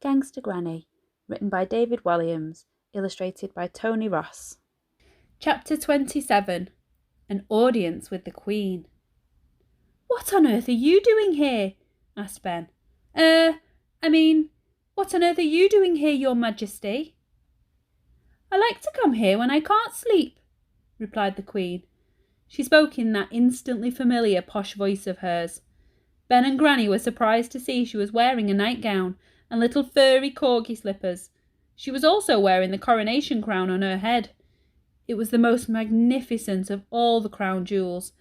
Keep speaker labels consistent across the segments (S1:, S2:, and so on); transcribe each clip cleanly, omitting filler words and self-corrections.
S1: Gangsta Granny, written by David Walliams, illustrated by Tony Ross.
S2: Chapter 27. An Audience with the Queen. "What on earth are you doing here?" asked Ben. What on earth are you doing here, Your Majesty?" "I like to come here when I can't sleep," replied the Queen. She spoke in that instantly familiar posh voice of hers. Ben and Granny were surprised to see she was wearing a nightgown and little furry corgi slippers. She was also wearing the coronation crown on her head. It was the most magnificent of all the crown jewels.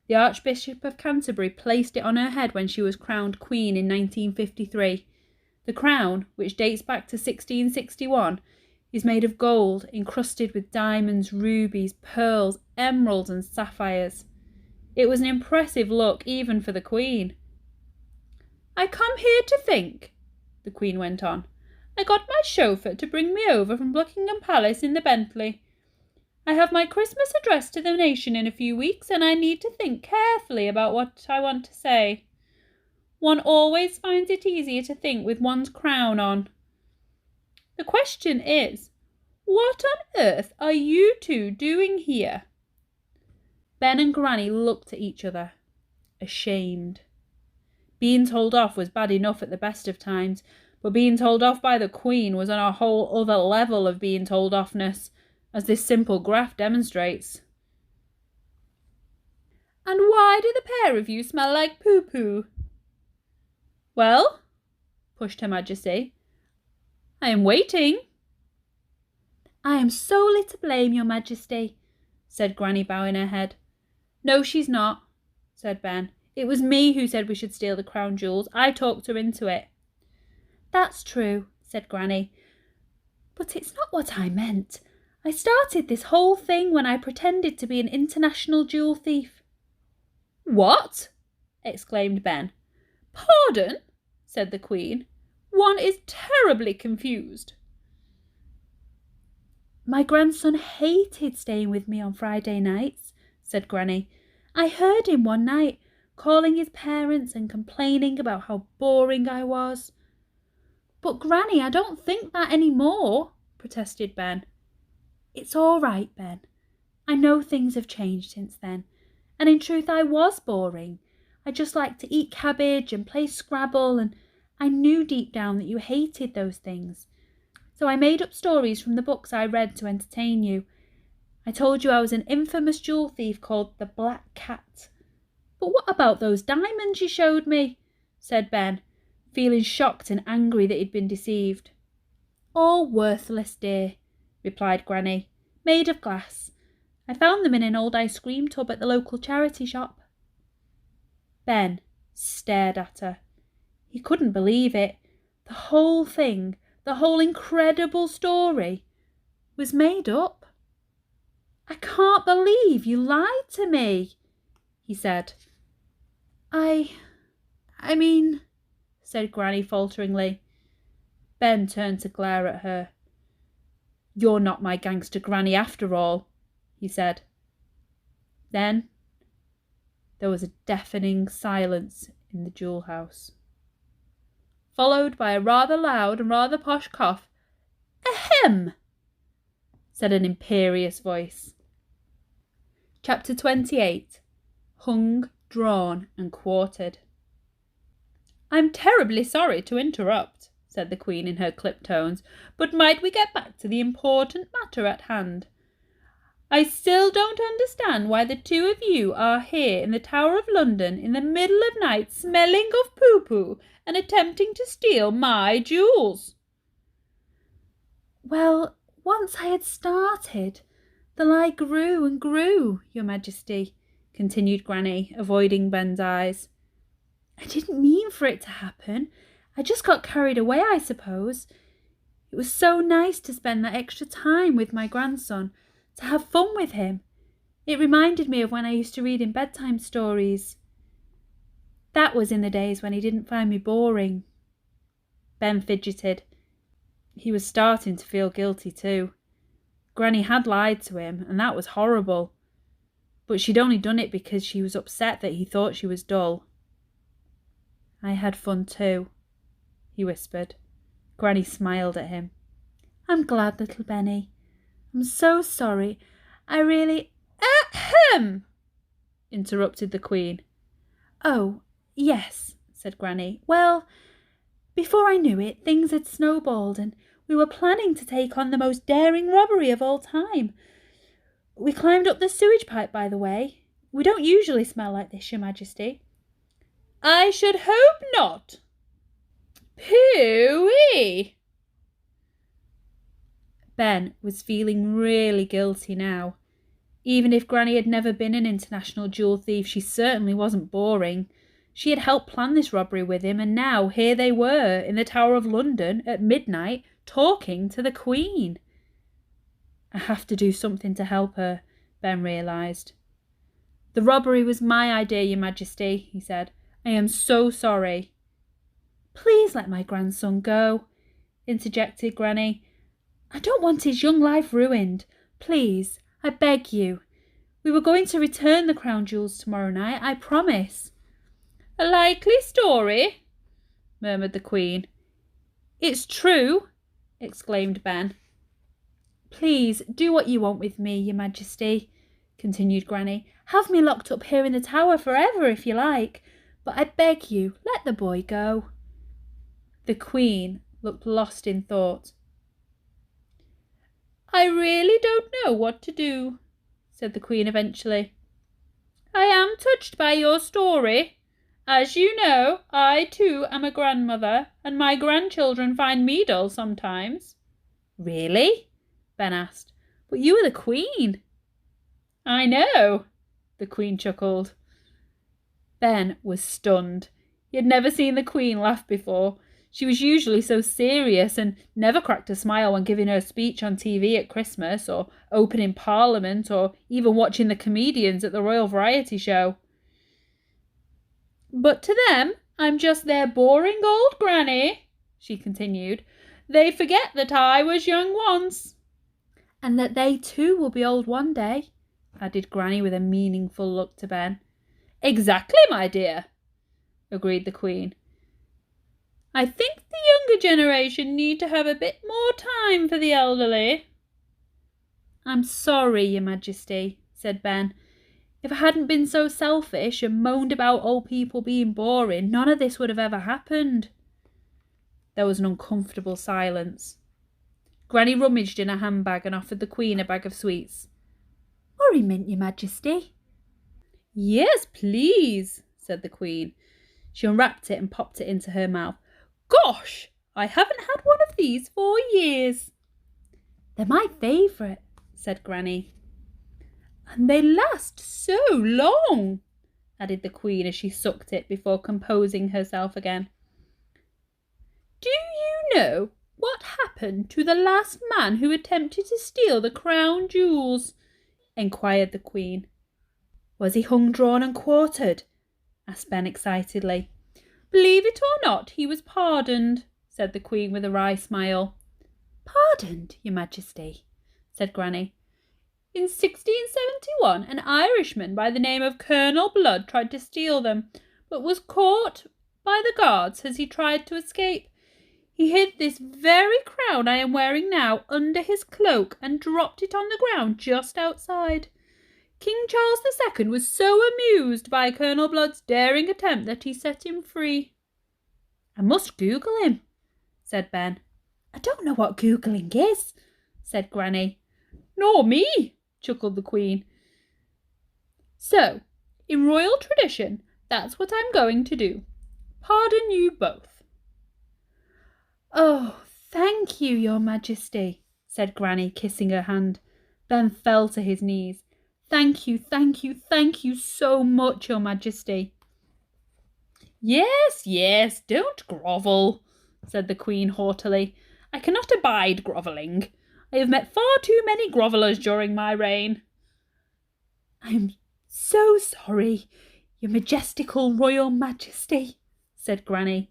S2: The Archbishop of Canterbury placed it on her head when she was crowned Queen in 1953. The crown, which dates back to 1661, is made of gold, encrusted with diamonds, rubies, pearls, emeralds and sapphires. It was an impressive look even for the Queen. "I come here to think," the Queen went on. "I got my chauffeur to bring me over from Buckingham Palace in the Bentley. I have my Christmas address to the nation in a few weeks, and I need to think carefully about what I want to say. One always finds it easier to think with one's crown on. The question is, what on earth are you two doing here?" Ben and Granny looked at each other, ashamed. Being told off was bad enough at the best of times, but being told off by the Queen was on a whole other level of being told offness, as this simple graph demonstrates. "And why do the pair of you smell like poo-poo?" "Well," pushed Her Majesty, "I am waiting." "I am solely to blame, Your Majesty," said Granny, bowing her head. "No, she's not," said Ben. "It was me who said we should steal the crown jewels. I talked her into it." "That's true," said Granny. "But it's not what I meant. I started this whole thing when I pretended to be an international jewel thief." "What?" exclaimed Ben. "Pardon?" said the Queen. "One is terribly confused." "My grandson hated staying with me on Friday nights," said Granny. "I heard him one night calling his parents and complaining about how boring I was." "But Granny, I don't think that anymore," protested Ben. "It's all right, Ben. I know things have changed since then, and in truth I was boring. I just liked to eat cabbage and play Scrabble, and I knew deep down that you hated those things. So I made up stories from the books I read to entertain you. I told you I was an infamous jewel thief called the Black Cat." "But what about those diamonds you showed me?" said Ben, feeling shocked and angry that he'd been deceived. "All worthless, dear," replied Granny. "Made of glass. I found them in an old ice cream tub at the local charity shop." Ben stared at her. He couldn't believe it. The whole thing, the whole incredible story, was made up. "I can't believe you lied to me," he said. I mean, said Granny falteringly. Ben turned to glare at her. "You're not my gangster granny after all," he said. Then there was a deafening silence in the jewel house, followed by a rather loud and rather posh cough. "Ahem!" said an imperious voice. Chapter 28. Hung, Drawn and Quartered. "I'm terribly sorry to interrupt," said the Queen in her clipped tones, "but might we get back to the important matter at hand? I still don't understand why the two of you are here in the Tower of London in the middle of night smelling of poo-poo and attempting to steal my jewels."
S1: "Well, once I had started, the lie grew and grew, Your Majesty," continued Granny, avoiding Ben's eyes. "I didn't mean for it to happen. I just got carried away, I suppose. It was so nice to spend that extra time with my grandson, to have fun with him. It reminded me of when I used to read him bedtime stories. That was in the days when he didn't find me boring."
S2: Ben fidgeted. He was starting to feel guilty too. Granny had lied to him, and that was horrible. But she'd only done it because she was upset that he thought she was dull. "I had fun too," he whispered. Granny smiled at him. I'm glad, little Benny. I'm so sorry. I really... Ahem! Interrupted the Queen. Oh, yes, said Granny. Well, before I knew it, things had snowballed and we were planning to take on the most daring robbery of all time. We climbed up the sewage pipe, by the way. We don't usually smell like this, Your Majesty. I should hope not. Pooh-wee! Ben was feeling really guilty now. Even if Granny had never been an international jewel thief, she certainly wasn't boring. She had helped plan this robbery with him, and now here they were in the Tower of London at midnight talking to the Queen. I have to do something to help her, Ben realised. The robbery was my idea, Your Majesty, he said. I am so sorry. Please let my grandson go, interjected Granny. I don't want his young life ruined. Please, I beg you. We were going to return the crown jewels tomorrow night, I promise. A likely story, murmured the Queen. It's true, exclaimed Ben. Please, do what you want with me, Your Majesty, continued Granny. Have me locked up here in the tower forever if you like, but I beg you, let the boy go. The Queen looked lost in thought. I really don't know what to do, said the Queen eventually. I am touched by your story. As you know, I too am a grandmother, and my grandchildren find me dull sometimes. Really? Ben asked. But you are the Queen. I know, the Queen chuckled. Ben was stunned. He had never seen the Queen laugh before. She was usually so serious and never cracked a smile when giving her speech on TV at Christmas or opening Parliament or even watching the comedians at the Royal Variety Show. But to them, I'm just their boring old granny, she continued. They forget that I was young once. And that they too will be old one day, added Granny with a meaningful look to Ben. Exactly, my dear, agreed the Queen. I think the younger generation need to have a bit more time for the elderly. I'm sorry, Your Majesty, said Ben. If I hadn't been so selfish and moaned about old people being boring, none of this would have ever happened. There was an uncomfortable silence. Granny rummaged in a handbag and offered the Queen a bag of sweets. Worry mint, Your Majesty. Yes, please, said the Queen. She unwrapped it and popped it into her mouth. Gosh, I haven't had one of these for years. They're my favourite, said Granny. And they last so long, added the Queen as she sucked it before composing herself again. Do you know what happened to the last man who attempted to steal the crown jewels? Inquired the Queen. Was he hung, drawn and quartered? Asked Ben excitedly. Believe it or not, he was pardoned, said the Queen with a wry smile. Pardoned, Your Majesty, said Granny. In 1671, an Irishman by the name of Colonel Blood tried to steal them, but was caught by the guards as he tried to escape. He hid this very crown I am wearing now under his cloak and dropped it on the ground just outside. King Charles II was so amused by Colonel Blood's daring attempt that he set him free. I must Google him, said Ben. I don't know what Googling is, said Granny. Nor me, chuckled the Queen. So, in royal tradition, that's what I'm going to do. Pardon you both. Oh, thank you, Your Majesty, said Granny, kissing her hand. Ben fell to his knees. Thank you, thank you, thank you so much, Your Majesty. Yes, yes, don't grovel, said the Queen haughtily. I cannot abide grovelling. I have met far too many grovellers during my reign. I am so sorry, Your Majestical Royal Majesty, said Granny.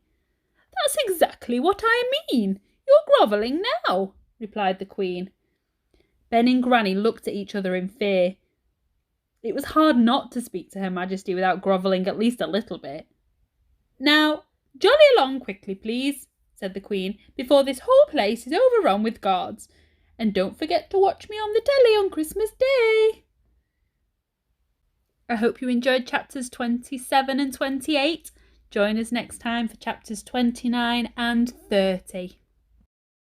S2: That's exactly what I mean. You're grovelling now, replied the Queen. Ben and Granny looked at each other in fear. It was hard not to speak to Her Majesty without grovelling at least a little bit. Now, jolly along quickly, please, said the Queen, before this whole place is overrun with guards. And don't forget to watch me on the telly on Christmas Day. I hope you enjoyed chapters 27 and 28. Join us next time for chapters 29 and 30.